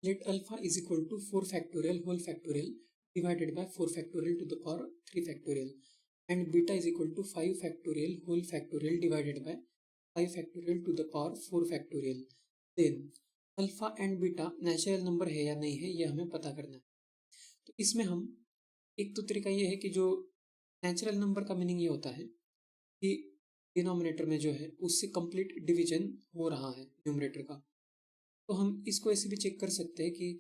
Let alpha is equal to 4 factorial whole factorial divided by 4 factorial to the power 3 factorial and beta is equal to 5 factorial whole factorial divided by 5 factorial to the power 4 factorial. Then alpha and beta natural number है या नहीं है ये हमें पता करना है. तो इसमें हम एक तो तरीका ये है कि जो नेचुरल नंबर का मीनिंग ये होता है कि डिनोमिनेटर में जो है उससे कंप्लीट डिवीजन हो रहा है न्यूमरेटर का. तो हम इसको ऐसे भी चेक कर सकते हैं कि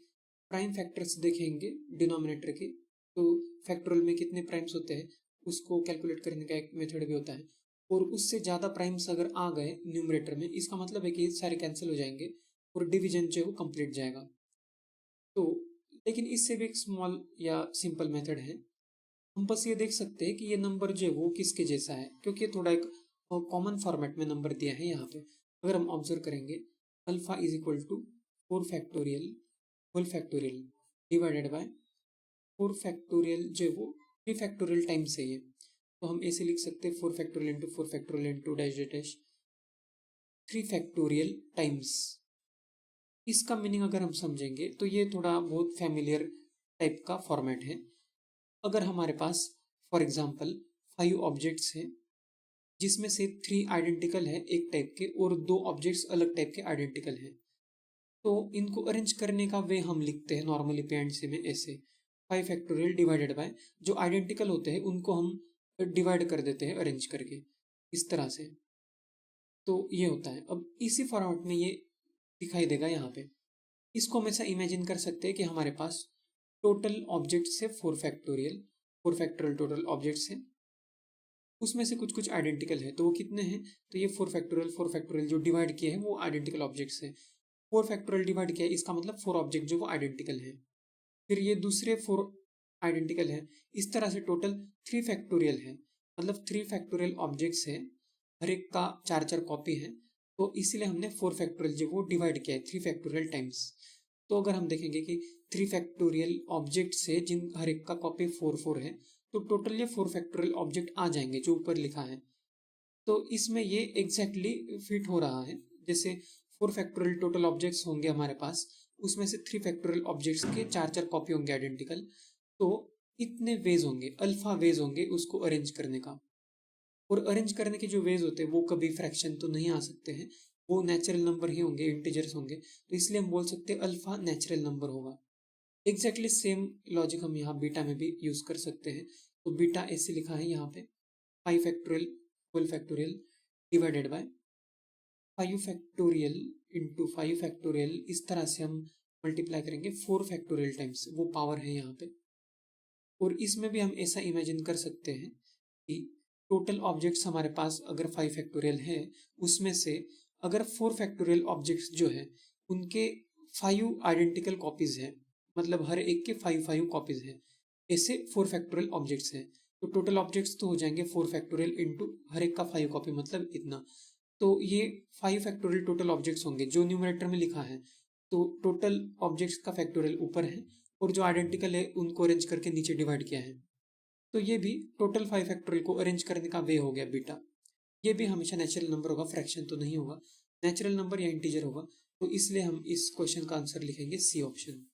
प्राइम फैक्टर्स देखेंगे डिनोमिनेटर के, तो फैक्टोरियल में कितने प्राइम्स होते हैं उसको कैलकुलेट करने का एक मेथड भी होता है. और उससे ज़्यादा प्राइम्स अगर आ गए न्यूमरेटर में इसका मतलब है कि सारे कैंसिल हो जाएंगे और डिवीजन जो है वो कंप्लीट जाएगा. तो लेकिन इससे भी एक स्मॉल या सिंपल मेथड है. हम बस ये देख सकते हैं कि ये नंबर जो है वो किसके जैसा है, क्योंकि ये थोड़ा एक कॉमन फॉर्मेट में नंबर दिया है यहाँ पे. अगर हम ऑब्जर्व करेंगे alpha is equal to 4 factorial whole factorial divided by 4 factorial जो है वो 3 फैक्टोरियल टाइम्स है ये. तो हम ऐसे लिख सकते हैं 4 factorial into 4 factorial into dash dash 3 factorial times. इसका मीनिंग अगर हम समझेंगे तो ये थोड़ा बहुत फैमिलियर टाइप का फॉर्मेट है. अगर हमारे पास फॉर एग्जांपल 5 ऑब्जेक्ट्स हैं जिसमें से 3 आइडेंटिकल है एक टाइप के और 2 ऑब्जेक्ट्स अलग टाइप के आइडेंटिकल हैं, तो इनको अरेंज करने का वे हम लिखते हैं नॉर्मली पी में ऐसे 5 फैक्टोरियल डिवाइडेड बाय जो आइडेंटिकल होते हैं उनको हम डिवाइड कर देते हैं अरेंज करके इस तरह से. तो ये होता है. अब इसी फॉर्मेट में ये दिखाई देगा यहाँ पे. इसको हम ऐसा इमेजिन कर सकते हैं कि हमारे पास टोटल ऑब्जेक्ट्स है 4 फैक्टोरियल टोटल ऑब्जेक्ट्स हैं, उसमें से कुछ कुछ आइडेंटिकल है. तो वो कितने हैं, तो ये 4 फैक्टोरियल जो डिवाइड किए हैं वो आइडेंटिकल ऑब्जेक्ट्स हैं. 4 फैक्टोरियल डिवाइड किया है इसका मतलब 4 ऑब्जेक्ट जो वो आइडेंटिकल है, फिर ये दूसरे 4 आइडेंटिकल है. इस तरह से टोटल 3 फैक्टोरियल है, मतलब 3 फैक्टोरियल ऑब्जेक्ट्स है, हर एक का 4 कॉपी है. तो इसीलिए हमने 4 फैक्टोरियल जो वो डिवाइड किया है 3 फैक्टोरियल टाइम्स. तो अगर हम देखेंगे कि 3 फैक्टोरियल ऑब्जेक्ट्स है जिन हर एक का कॉपी 4 है, तो टोटल ये 4 फैक्टोरियल ऑब्जेक्ट आ जाएंगे जो ऊपर लिखा है. तो इसमें ये एग्जैक्टली फिट हो रहा है. जैसे 4 फैक्टोरियल टोटल ऑब्जेक्ट्स होंगे हमारे पास, उसमें से 3 फैक्टोरियल ऑब्जेक्ट्स के 4 कॉपी होंगे आइडेंटिकल. तो इतने वेज होंगे, अल्फा वेज होंगे उसको अरेंज करने का. और अरेंज करने के जो वेज होते हैं वो कभी फ्रैक्शन तो नहीं आ सकते हैं, वो नेचुरल नंबर ही होंगे, इंटीजर्स होंगे. तो इसलिए हम बोल सकते हैं अल्फा नेचुरल नंबर होगा. एग्जैक्टली सेम लॉजिक हम यहाँ बीटा में भी यूज कर सकते हैं. तो बीटा ऐसे लिखा है यहाँ पे 5 factorial whole factorial divided by 5 factorial into 5 factorial. इस तरह से हम मल्टीप्लाई करेंगे 4 फैक्टोरियल टाइम्स, वो पावर है यहाँ पे. और इसमें भी हम ऐसा इमेजिन कर सकते हैं कि टोटल ऑब्जेक्ट्स हमारे पास अगर 5 फैक्टोरियल है, उसमें से अगर 4 फैक्टोरियल ऑब्जेक्ट्स जो है उनके 5 आइडेंटिकल कॉपीज हैं, मतलब हर एक के 5 कॉपीज हैं, ऐसे 4 फैक्टोरियल ऑब्जेक्ट्स हैं. तो टोटल ऑब्जेक्ट्स तो हो जाएंगे 4 फैक्टोरियल इंटू हर एक का 5 कॉपी, मतलब इतना. तो ये 5 फैक्टोरियल टोटल ऑब्जेक्ट्स होंगे जो न्यूमरेटर में लिखा है. तो टोटल ऑब्जेक्ट्स का फैक्टोरियल ऊपर है और जो आइडेंटिकल है उनको अरेंज करके नीचे डिवाइड किया है. तो ये भी टोटल 5 फैक्टोरियल को अरेंज करने का वे हो गया बीटा. ये भी हमेशा नेचुरल नंबर होगा, फ्रैक्शन तो नहीं होगा, नेचुरल नंबर या इंटीजर होगा. तो इसलिए हम इस क्वेश्चन का आंसर लिखेंगे सी ऑप्शन.